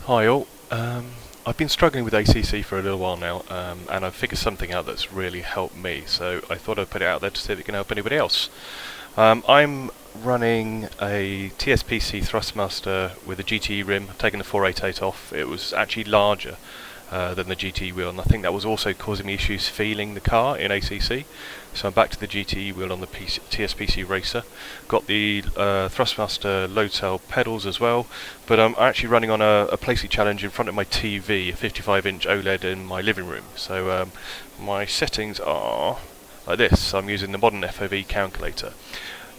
Hi all. I've been struggling with ACC for a little while now, and I've figured something out that's really helped me, so I thought I'd put it out there to see if it can help anybody else. I'm running a TSPC Thrustmaster with a GTE rim. I've taken the 488 off. It was actually larger than the GTE wheel, and I think that was also causing me issues feeling the car in ACC. So I'm back to the GTE wheel on the TSPC Racer. Got the Thrustmaster load cell pedals as well, but I'm actually running on a Placey Challenge in front of my TV, a 55-inch OLED in my living room. So my settings are like this. I'm using the modern FOV calculator.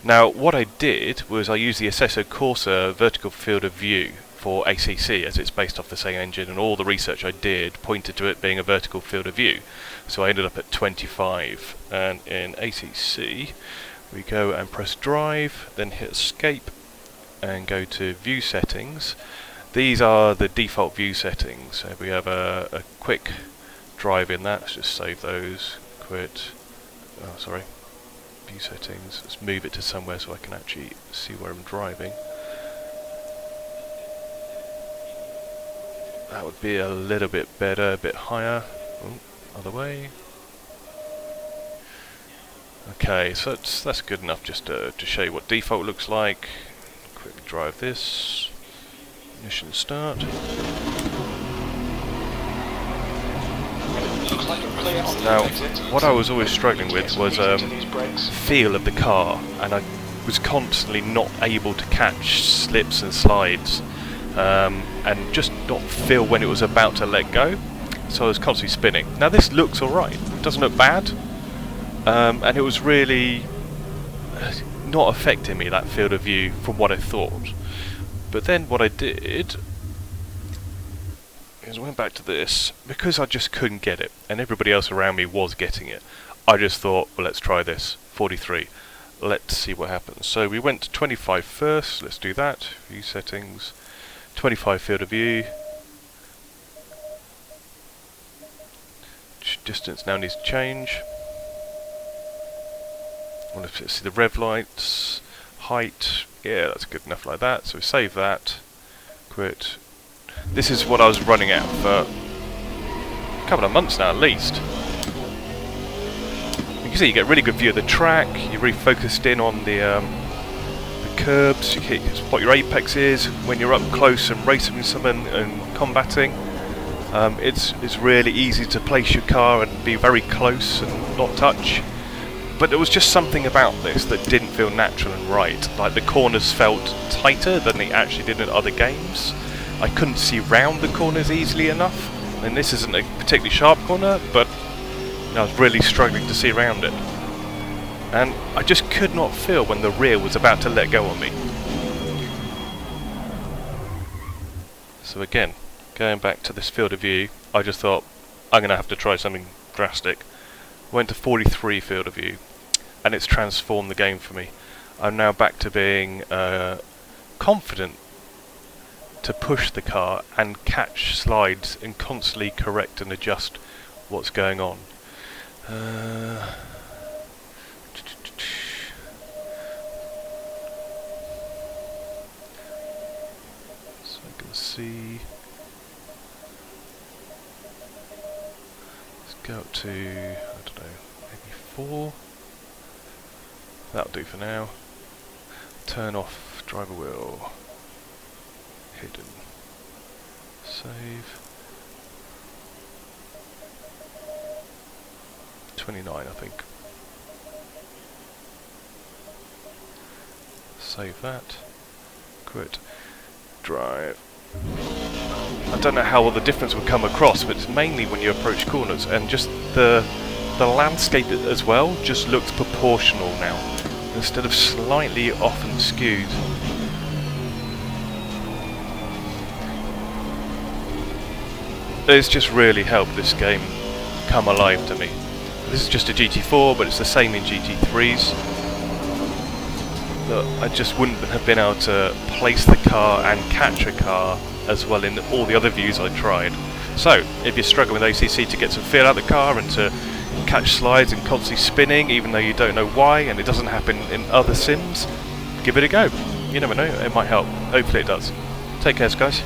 Now what I did was I used the Assessor Corsa vertical field of view for ACC, as it's based off the same engine, and all the research I did pointed to it being a vertical field of view. So I ended up at 25, and in ACC we go and press drive, then hit escape and go to view settings. These are the default view settings. So we have a quick drive in that. Let's just save those, quit, view settings. Let's move it to somewhere so I can actually see where I'm driving. That would be a little bit better, a bit higher. Other way. Okay, so that's good enough just to show you what default looks like. Quickly drive this. Ignition start. Now, what I was always struggling with was feel of the car, and I was constantly not able to catch slips and slides. And just not feel when it was about to let go, so I was constantly spinning. Now this looks alright, it doesn't look bad, and it was really not affecting me, that field of view, from what I thought. But then what I did is I went back to this, because I just couldn't get it, and everybody else around me was getting it. I just thought, well, let's try this, 43, let's see what happens. So we went to 25 first, let's do that, view settings, 25 field of view. Distance now needs to change. I want to see the rev lights, height. Yeah, that's good enough like that. So save that, quit. This is what I was running at for a couple of months now at least. You can see you get a really good view of the track. You're really focused in on the curbs, you hit what your apex is when you're up close and racing with someone and combating. It's really easy to place your car and be very close and not touch. But there was just something about this that didn't feel natural and right. Like the corners felt tighter than they actually did in other games. I couldn't see round the corners easily enough. And this isn't a particularly sharp corner, but I was really struggling to see around it. And I just could not feel when the rear was about to let go on me. So again, going back to this field of view, I just thought, I'm going to have to try something drastic. Went to 43 field of view, and it's transformed the game for me. I'm now back to being confident to push the car and catch slides and constantly correct and adjust what's going on. So I can see. Let's go up to, I don't know, maybe 4. That'll do for now. Turn off driver wheel. Hidden. Save. 29, I think. Save that. Quit. Drive. I don't know how all the difference would come across, but it's mainly when you approach corners, and just the landscape as well just looks proportional now, instead of slightly off and skewed. It's just really helped this game come alive to me. This is just a GT4, but it's the same in GT3s. I just wouldn't have been able to place the car and catch a car as well in all the other views I tried. So, if you're struggling with ACC to get some feel out of the car and to catch slides and constantly spinning, even though you don't know why, and it doesn't happen in other sims, give it a go. You never know, it might help. Hopefully it does. Take care, guys.